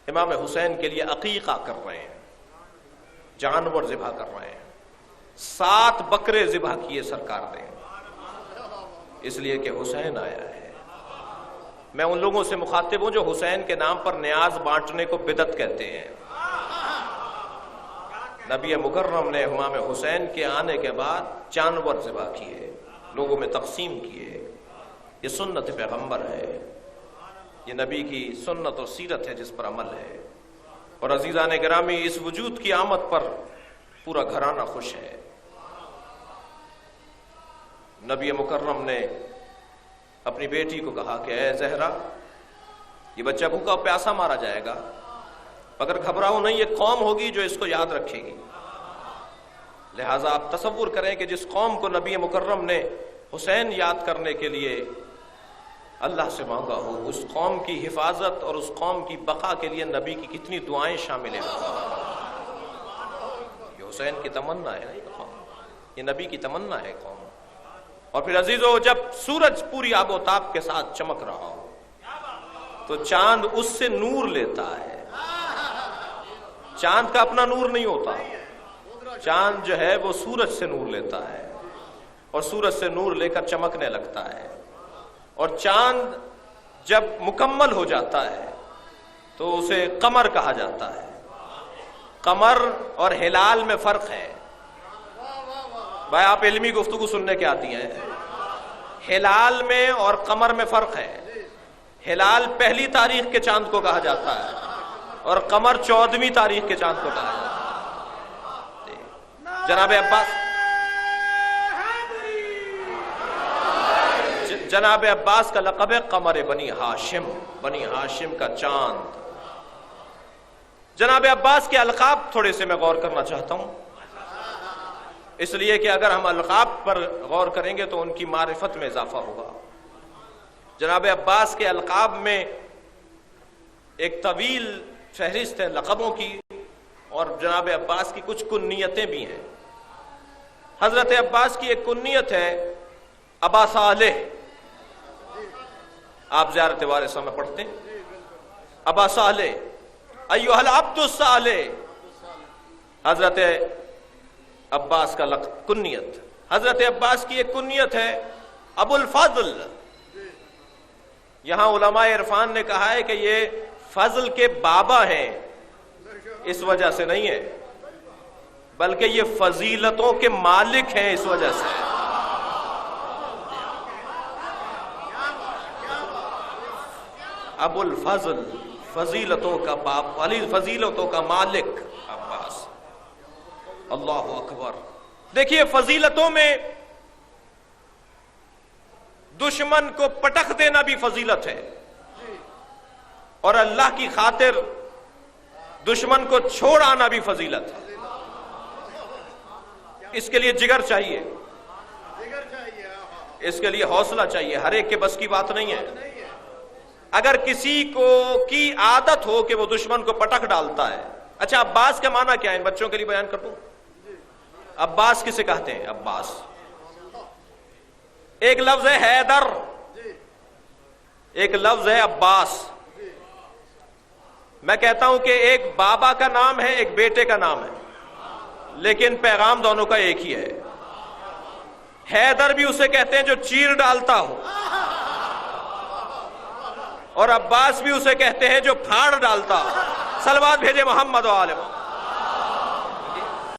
امام حسین کے لیے عقیقہ کر رہے ہیں، جانور ذبح کر رہے ہیں، 7 بکرے ذبح کیے سرکار نے، اس لیے کہ حسین آیا ہے۔ میں ان لوگوں سے مخاطب ہوں جو حسین کے نام پر نیاز بانٹنے کو بدعت کہتے ہیں۔ نبی مکرم نے امام حسین کے آنے کے بعد جانور ذبح کیے، لوگوں میں تقسیم کیے۔ یہ سنت پیغمبر ہے، یہ نبی کی سنت اور سیرت ہے جس پر عمل ہے۔ اور عزیزان گرامی، اس وجود کی آمد پر پورا گھرانہ خوش ہے۔ نبی مکرم نے اپنی بیٹی کو کہا کہ اے زہرا، یہ بچہ بھوکا پیاسا مارا جائے گا، مگر گھبراؤ نہیں، یہ قوم ہوگی جو اس کو یاد رکھے گی۔ لہٰذا آپ تصور کریں کہ جس قوم کو نبی مکرم نے حسین یاد کرنے کے لیے اللہ سے مانگا ہو، اس قوم کی حفاظت اور اس قوم کی بقا کے لیے نبی کی کتنی دعائیں شامل ہیں۔ یہ حسین کی تمنا ہے نا، یہ قوم، یہ نبی کی تمنا ہے قوم۔ اور پھر عزیزو، جب سورج پوری آب و تاب کے ساتھ چمک رہا ہو تو چاند اس سے نور لیتا ہے۔ چاند کا اپنا نور نہیں ہوتا، چاند جو ہے وہ سورج سے نور لیتا ہے، اور سورج سے نور لے کر چمکنے لگتا ہے۔ اور چاند جب مکمل ہو جاتا ہے تو اسے قمر کہا جاتا ہے۔ قمر اور ہلال میں فرق ہے۔ بھائی آپ علمی گفتگو سننے کے آتی ہیں، ہلال میں اور قمر میں فرق ہے۔ ہلال پہلی تاریخ کے چاند کو کہا جاتا ہے اور قمر 14ویں تاریخ کے چاند کو کہا جاتا ہے۔ جناب عباس کا لقب ہے قمر بنی ہاشم، بنی ہاشم کا چاند۔ جناب عباس کے القاب تھوڑے سے میں غور کرنا چاہتا ہوں، اس لیے کہ اگر ہم القاب پر غور کریں گے تو ان کی معرفت میں اضافہ ہوگا۔ جناب عباس کے القاب میں ایک طویل فہرست ہے لقبوں کی، اور جناب عباس کی کچھ کنیتیں بھی ہیں۔ حضرت عباس کی ایک کنیت ہے ابا صالح، آپ زیارت وارثہ میں پڑھتے ہیں ابا صالح ایھا العبد الصالح، حضرت عباس کا کنیت۔ حضرت عباس کی ایک کنیت ہے ابو الفضل۔ یہاں علماء عرفان نے کہا ہے کہ یہ فضل کے بابا ہیں، اس وجہ سے نہیں ہے، بلکہ یہ فضیلتوں کے مالک ہیں، اس وجہ سے۔ ابو الفضل، فضیلتوں کا باپ، علی فضیلتوں کا مالک عباس۔ اللہ اکبر۔ دیکھیے فضیلتوں میں دشمن کو پٹخ دینا بھی فضیلت ہے، اور اللہ کی خاطر دشمن کو چھوڑ آنا بھی فضیلت ہے۔ اس کے لیے جگر چاہیے، اس کے لیے حوصلہ چاہیے، ہر ایک کے بس کی بات نہیں ہے۔ اگر کسی کو کی عادت ہو کہ وہ دشمن کو پٹخ ڈالتا ہے۔ اچھا عباس کا معنی کیا ہے، ان بچوں کے لیے بیان کر دوں۔ عباس کسے کہتے ہیں؟ عباس ایک لفظ ہے حیدر، ایک لفظ ہے عباس۔ میں کہتا ہوں کہ ایک بابا کا نام ہے، ایک بیٹے کا نام ہے، لیکن پیغام دونوں کا ایک ہی ہے۔ حیدر بھی اسے کہتے ہیں جو چیر ڈالتا ہو، اور عباس بھی اسے کہتے ہیں جو پھاڑ ڈالتا ہو۔ صلوات بھیجے محمد و آل محمد۔